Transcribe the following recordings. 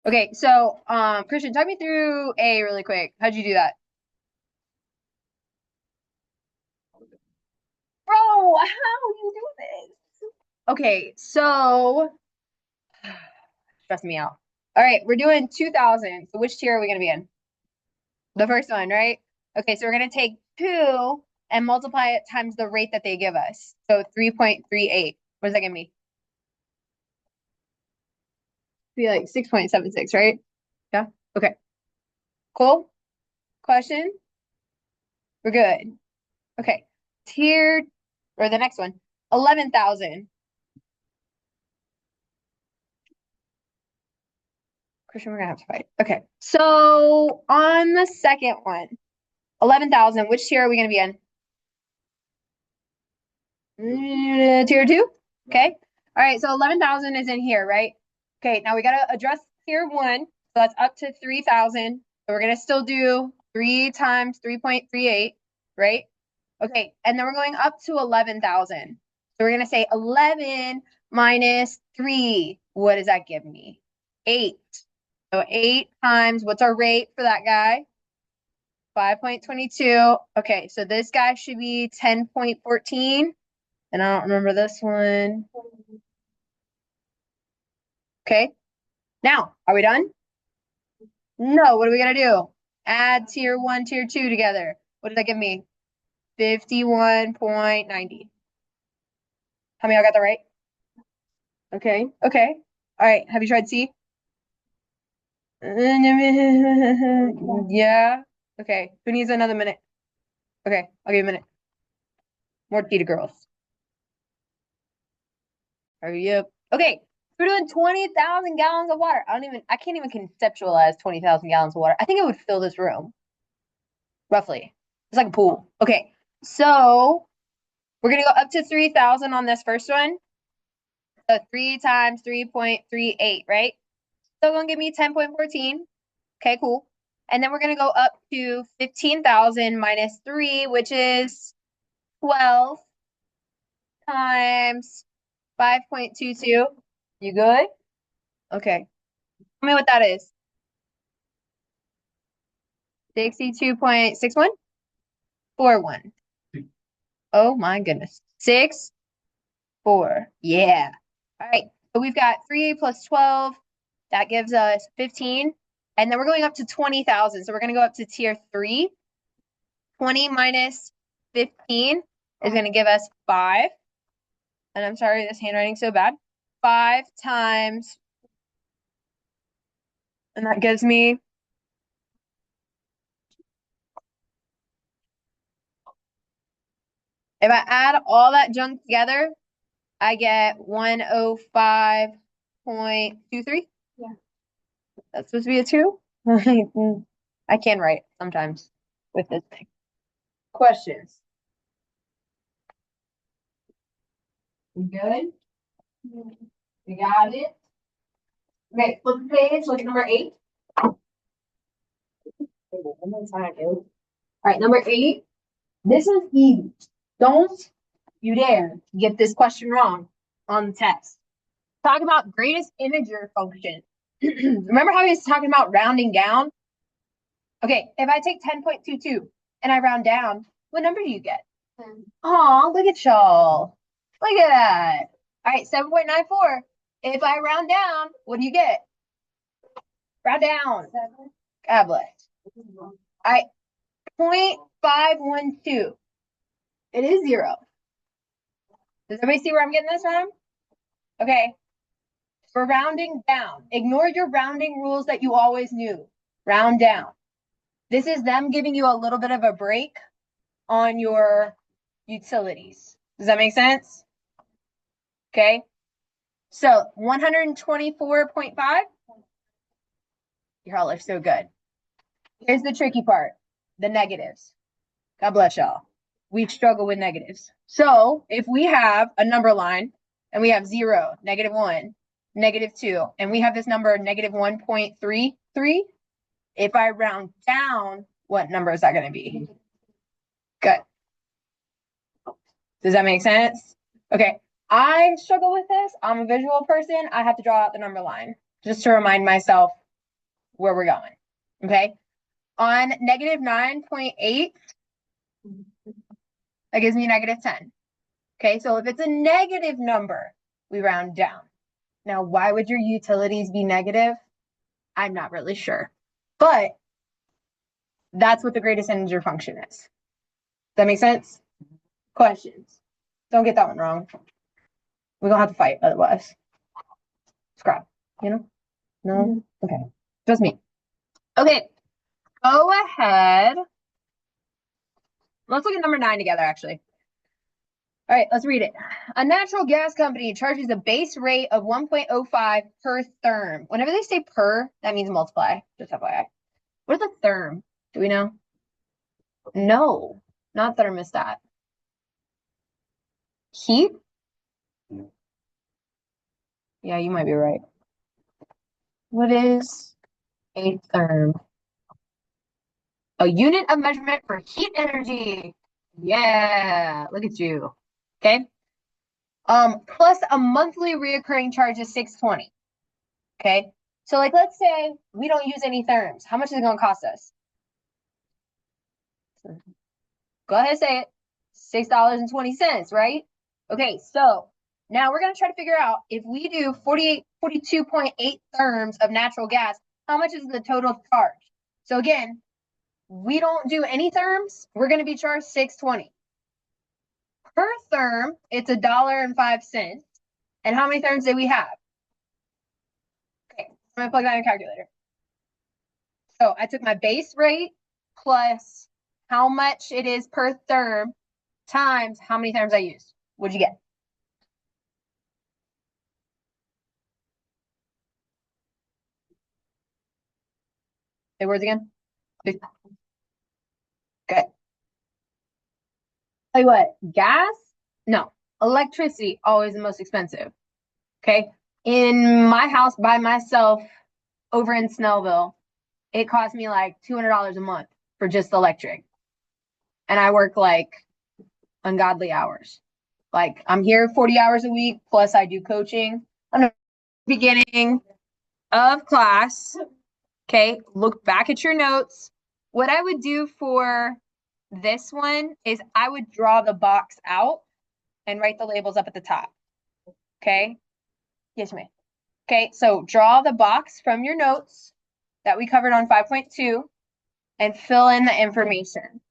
Okay, so Christian, talk me through A really quick. How'd you do that? Bro, how you do this? Okay, so stress me out. All right, we're doing 2000. So which tier are we gonna be in? The first one, right? Okay, so we're gonna take 2 and multiply it times the rate that they give us. So 3.38. What does that give me? Be like 6.76, right? Yeah. Okay. Cool. Question? We're good. Okay. Tier or the next one. 11,000. Christian, we're gonna have to fight. Okay. So on the second one, 11,000, which tier are we gonna be in? Tier 2? Okay. All right, so 11,000 is in here, right? Okay, now we gotta address tier 1. So that's up to 3,000. So we're gonna still do 3 times 3.38, right? Okay, and then we're going up to 11,000. So we're gonna say 11 minus 3. What does that give me? 8. So 8 times, what's our rate for that guy? 5.22. Okay, so this guy should be 10.14. And I don't remember this one. Okay, now, are we done? No, what are we gonna do? Add tier 1, tier 2 together. What does that give me? 51.90. How many y'all got that right? Okay, okay. All right, have you tried C? Yeah. Okay, who needs another minute? Okay, I'll give you a minute. More tea to girls. Hurry up. Okay, we're doing 20,000 gallons of water. I can't even conceptualize 20,000 gallons of water. I think it would fill this room, roughly. It's like a pool. Okay, so we're gonna go up to 3,000 on this first one. So 3 times 3.38, right? So gonna give me 10.14. Okay, cool. And then we're gonna go up to 15,000 minus 3, which is 12 times 5.22. You good? Okay. Tell me what that is. 62.61? 41. Oh my goodness. 6, 4. Yeah. All right. So we've got 3 plus 12. That gives us 15. And then we're going up to 20,000. So we're going to go up to tier 3. 20 minus 15 is going to give us 5. And I'm sorry, this handwriting's so bad. 5 times, and that gives me, if I add all that junk together, I get 105.23. Yeah. That's supposed to be a 2? I can write sometimes with this thing. Questions? You good? You got it? Okay, flip the page, look at number 8. All right, number 8. This is easy. Don't you dare get this question wrong on the test. Talk about greatest integer function. Remember how he was talking about rounding down? Okay, if I take 10.22 and I round down, what number do you get? Oh, look at y'all. Look at that. All right, 7.94. If I round down, what do you get? Round down. God bless. All right, 0.512. It is 0. Does everybody see where I'm getting this from? Okay. For rounding down, ignore your rounding rules that you always knew. Round down. This is them giving you a little bit of a break on your utilities. Does that make sense? Okay. So 124.5. Y'all are so good. Here's the tricky part, the negatives. God bless y'all. We struggle with negatives. So if we have a number line and we have 0, -1, -2, and we have this number -1.33, if I round down, what number is that going to be? Good. Does that make sense? Okay. I struggle with this. I'm a visual person. I have to draw out the number line just to remind myself where we're going. Okay. On negative 9.8, that gives me negative 10. Okay, so if it's a negative number, we round down. Now, why would your utilities be negative? I'm not really sure, but that's what the greatest integer function is. Does that make sense? Questions? Don't get that one wrong. We're gonna have to fight otherwise. Scrap, you know? No? Okay. Just me. Okay. Go ahead. Let's look at number 9 together, actually. All right, let's read it. A natural gas company charges a base rate of 1.05 per therm. Whenever they say per, that means multiply. Just FYI. What is a therm? Do we know? No, not thermostat. Heat? Yeah, you might be right. What is a therm? A unit of measurement for heat energy. Yeah, look at you. Okay. Plus a monthly reoccurring charge is $6.20. Okay. So like, let's say we don't use any therms. How much is it going to cost us? Go ahead and say it. $6.20, right? Okay, so now we're going to try to figure out if we do 42.8 therms of natural gas, how much is the total charge? So again, we don't do any therms, we're going to be charged $6.20. Per therm, it's $1.05. And how many therms do we have? Okay, I'm going to plug that in a calculator. So I took my base rate plus how much it is per therm times how many therms I used. What'd you get? Say words again. Okay. Tell you what, gas? No. Electricity, always the most expensive. Okay. In my house by myself over in Snellville, it cost me like $200 a month for just electric. And I work like ungodly hours. Like I'm here 40 hours a week, plus I do coaching. I'm the beginning of class. Okay, look back at your notes. What I would do for this one is I would draw the box out and write the labels up at the top. Okay? Yes, ma'am. Okay, so draw the box from your notes that we covered on 5.2 and fill in the information.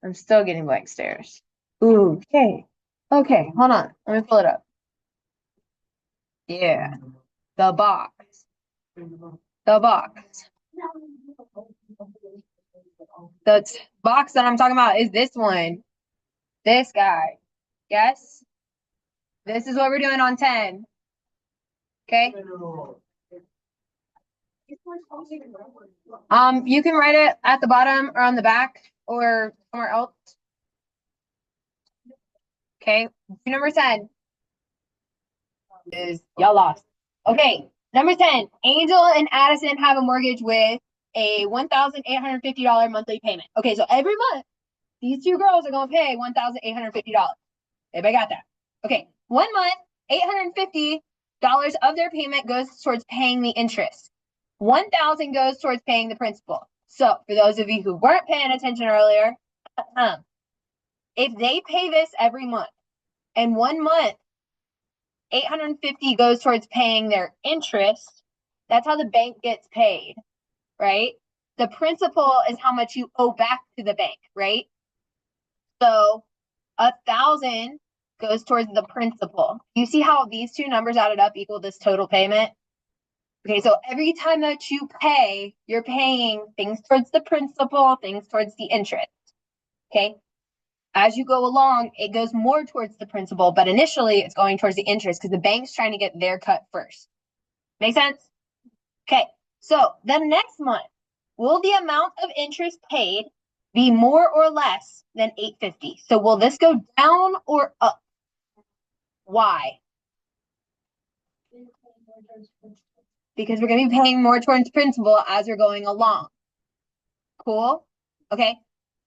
I'm still getting blank stares. Ooh, okay. Okay, hold on. Let me pull it up. Yeah. The box. The box. The box that I'm talking about is this one. This guy. Yes? This is what we're doing on 10. Okay? You can write it at the bottom or on the back or somewhere else. Okay, number 10 is y'all lost. Okay, number 10, Angel and Addison have a mortgage with a $1,850 monthly payment. Okay, so every month, these two girls are going to pay $1,850. Everybody got that? Okay, 1 month, $850 of their payment goes towards paying the interest. $1,000 goes towards paying the principal. So for those of you who weren't paying attention earlier, if they pay this every month and 1 month, $850 goes towards paying their interest, that's how the bank gets paid, right? The principal is how much you owe back to the bank, right? So $1,000 goes towards the principal. You see how these two numbers added up equal this total payment? Okay, so every time that you pay, you're paying things towards the principal, things towards the interest. Okay, as you go along, it goes more towards the principal, but initially it's going towards the interest because the bank's trying to get their cut first. Make sense? Okay, so the next month, will the amount of interest paid be more or less than $850? So will this go down or up? Why? Because we're going to be paying more towards principal as we're going along. Cool? Okay.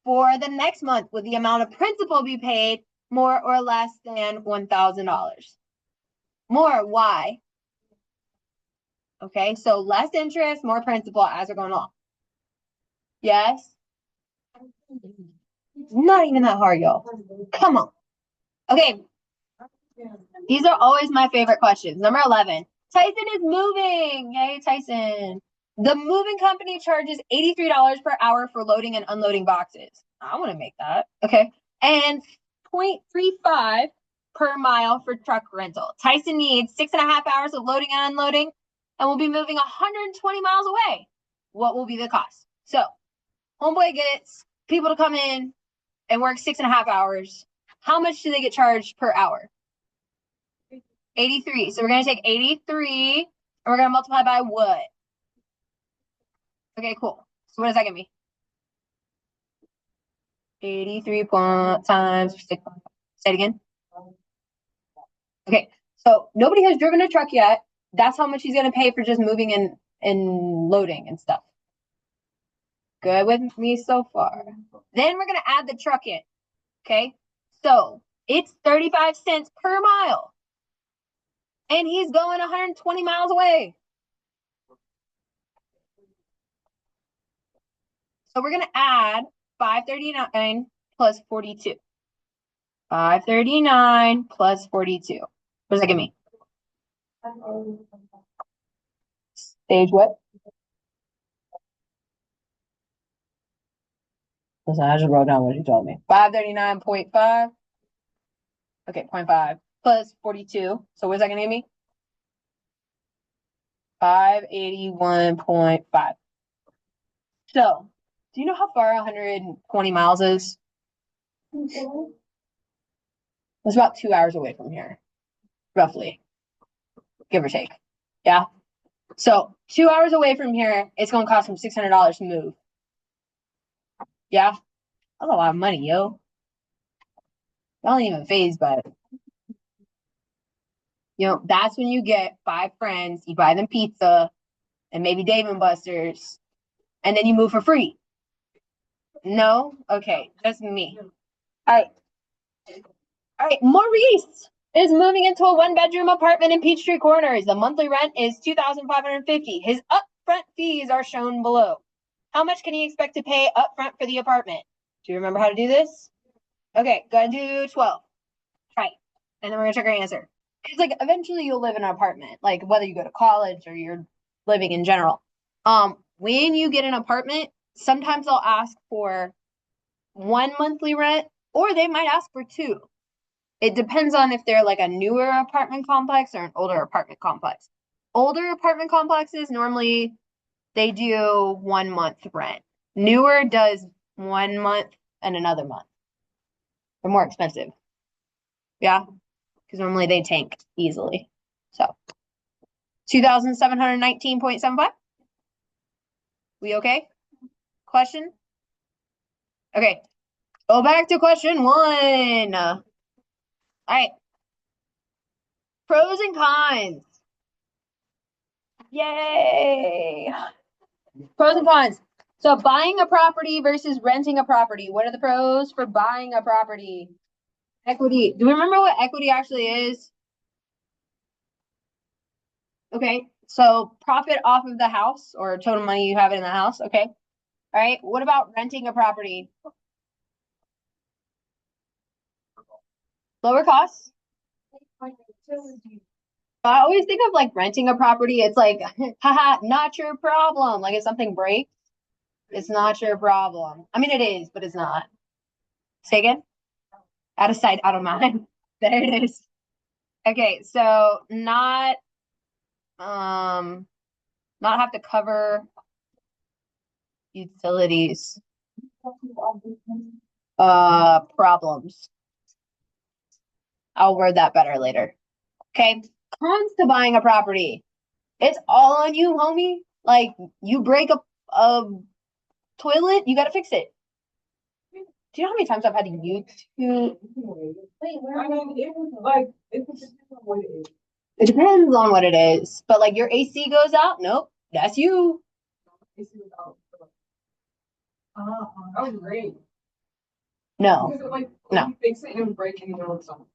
For the next month, will the amount of principal be paid more or less than $1,000? More. Why? Okay, so less interest, more principal as we're going along. Yes? Not even that hard, y'all. Come on. Okay, these are always my favorite questions. Number 11. Tyson is moving. Yay, Tyson. The moving company charges $83 per hour for loading and unloading boxes. I want to make that. Okay. And 0.35 per mile for truck rental. Tyson needs 6.5 hours of loading and unloading and will be moving 120 miles away. What will be the cost? So, homeboy gets people to come in and work 6.5 hours. How much do they get charged per hour? 83. So we're going to take 83 and we're going to multiply by what? Okay, cool. So what does that give me? 83 times 6. Say it again. Okay, so nobody has driven a truck yet. That's how much he's going to pay for just moving and loading and stuff. Good with me so far. Then we're going to add the truck in. Okay, so it's 35 cents per mile. And he's going 120 miles away. So we're going to add 539 plus 42. 539 plus 42. What does that give me? Stage what? Listen, I just wrote down what you told me. 539.5. Okay, 0.5 plus 42. So what's that going to give me? 581.5. So, do you know how far 120 miles is? It's about 2 hours away from here, roughly, give or take. Yeah. So 2 hours away from here, it's going to cost him $600 to move. Yeah. That's a lot of money, yo. Y'all ain't even phased by it. You know, that's when you get 5 friends, you buy them pizza and maybe Dave and Buster's, and then you move for free. No? Okay, just me. All right. All right, Maurice is moving into a 1-bedroom apartment in Peachtree Corners. The monthly rent is $2,550. His upfront fees are shown below. How much can he expect to pay upfront for the apartment? Do you remember how to do this? Okay, go ahead and do 12. Try it. And then we're gonna check our answer. Because like eventually you'll live in an apartment, like whether you go to college or you're living in general. When you get an apartment, sometimes they'll ask for 1 monthly rent, or they might ask for 2. It depends on if they're like a newer apartment complex or an older apartment complex. Older apartment complexes, normally they do 1 month rent. Newer does 1 month and another month. They're more expensive. Yeah, because normally they tank easily. So 2,719.75. We okay? Question? Okay. Go back to question 1. All right. Pros and cons. Yay. Pros and cons. So buying a property versus renting a property. What are the pros for buying a property? Equity. Do we remember what equity actually is? Okay. So profit off of the house or total money you have in the house. Okay. All right. What about renting a property? Lower costs. I always think of like renting a property. It's like, haha, not your problem. Like if something breaks, it's not your problem. I mean, it is, but it's not. Say again? Out of sight, out of mind. There it is. Okay, so not have to cover utilities problems. I'll word that better later. Okay, cons to buying a property. It's all on you, homie. Like you break a toilet, you gotta fix it. Do you know how many times I've had to YouTube? It depends on what it is. But like your AC goes out, nope, that's you. That was great. No. No. Fix it and break it and go something.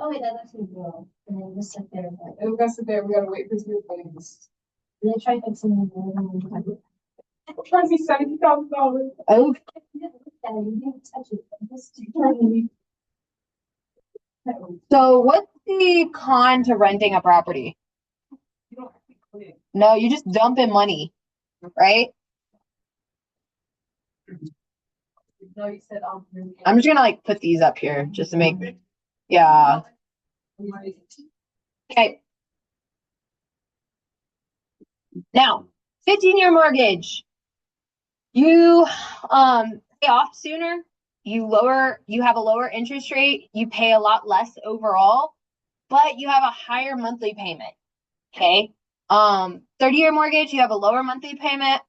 Oh wait, that's actually real. And then just sit there. And we gotta sit there, we gotta wait for 2 things. They try fixing it. Trying to be $70,000. Oh. So what's the con to renting a property? No, you just dump in money, right? No, you said I'm just gonna like put these up here just to make, yeah. Okay. Now, 15-year mortgage. You pay off sooner, you have a lower interest rate, you pay a lot less overall, but you have a higher monthly payment. Okay. 30-year mortgage, you have a lower monthly payment,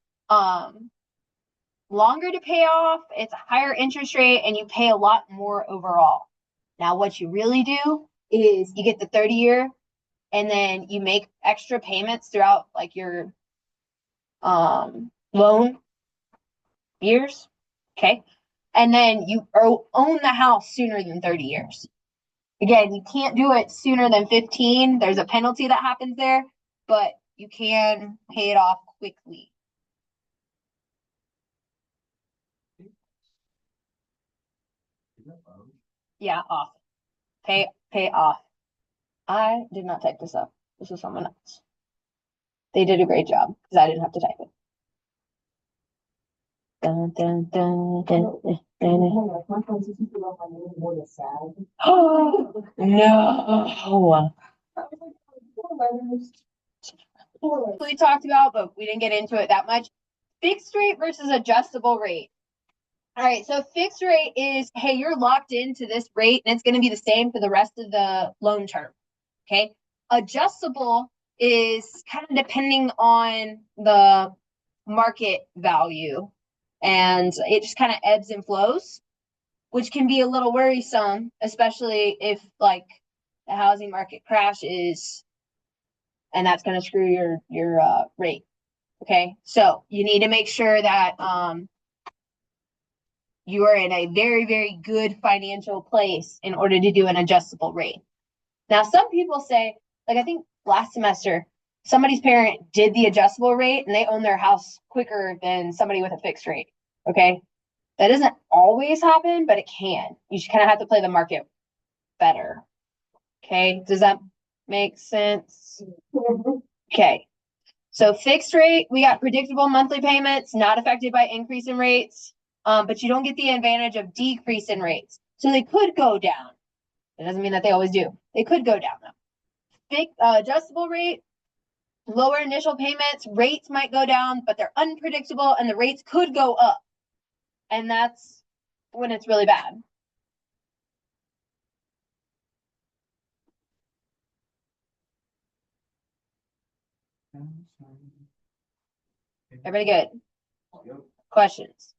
longer to pay off, it's a higher interest rate, and you pay a lot more overall. Now, what you really do is you get the 30-year, and then you make extra payments throughout like your loan years. Okay. And then you own the house sooner than 30 years. Again, you can't do it sooner than 15. There's a penalty that happens there, but you can pay it off quickly. Yeah, off. Pay off. I did not type this up. This was someone else. They did a great job because I didn't have to type it. Dun, dun, dun, dun, dun, dun. Oh no. We talked about, but we didn't get into it that much. Fixed rate versus adjustable rate. All right, so fixed rate is, hey, you're locked into this rate and it's going to be the same for the rest of the loan term. Okay. Adjustable is kind of depending on the market value, and it just kind of ebbs and flows, which can be a little worrisome, especially if like the housing market crashes, and that's going to screw your rate. Okay, so you need to make sure that you are in a very, very good financial place in order to do an adjustable rate. Now, some people say, like I think last semester, somebody's parent did the adjustable rate and they own their house quicker than somebody with a fixed rate. Okay, that doesn't always happen, but it can. You just kind of have to play the market better. Okay, does that make sense? Okay, so fixed rate, we got predictable monthly payments, not affected by increase in rates, but you don't get the advantage of decrease in rates. So they could go down. It doesn't mean that they always do. They could go down though. Fixed, adjustable rate, lower initial payments, rates might go down, but they're unpredictable and the rates could go up. And that's when it's really bad. Everybody good? Questions?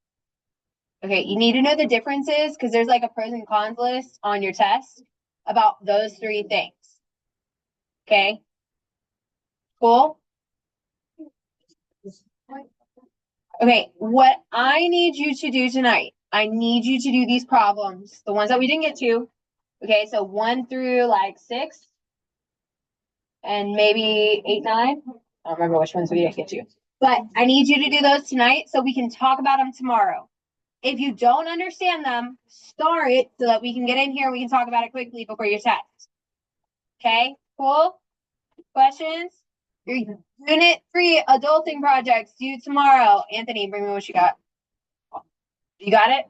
Okay, you need to know the differences because there's like a pros and cons list on your test about those three things. Okay? Cool? Okay, what I need you to do tonight, I need you to do these problems, the ones that we didn't get to. Okay, so 1 through like 6 and maybe 8, 9. I don't remember which ones we didn't get to. But I need you to do those tonight so we can talk about them tomorrow. If you don't understand them, star it so that we can get in here and we can talk about it quickly before your test. Okay, cool? Questions? Your Unit 3 adulting projects due tomorrow. Anthony, bring me what you got. You got it?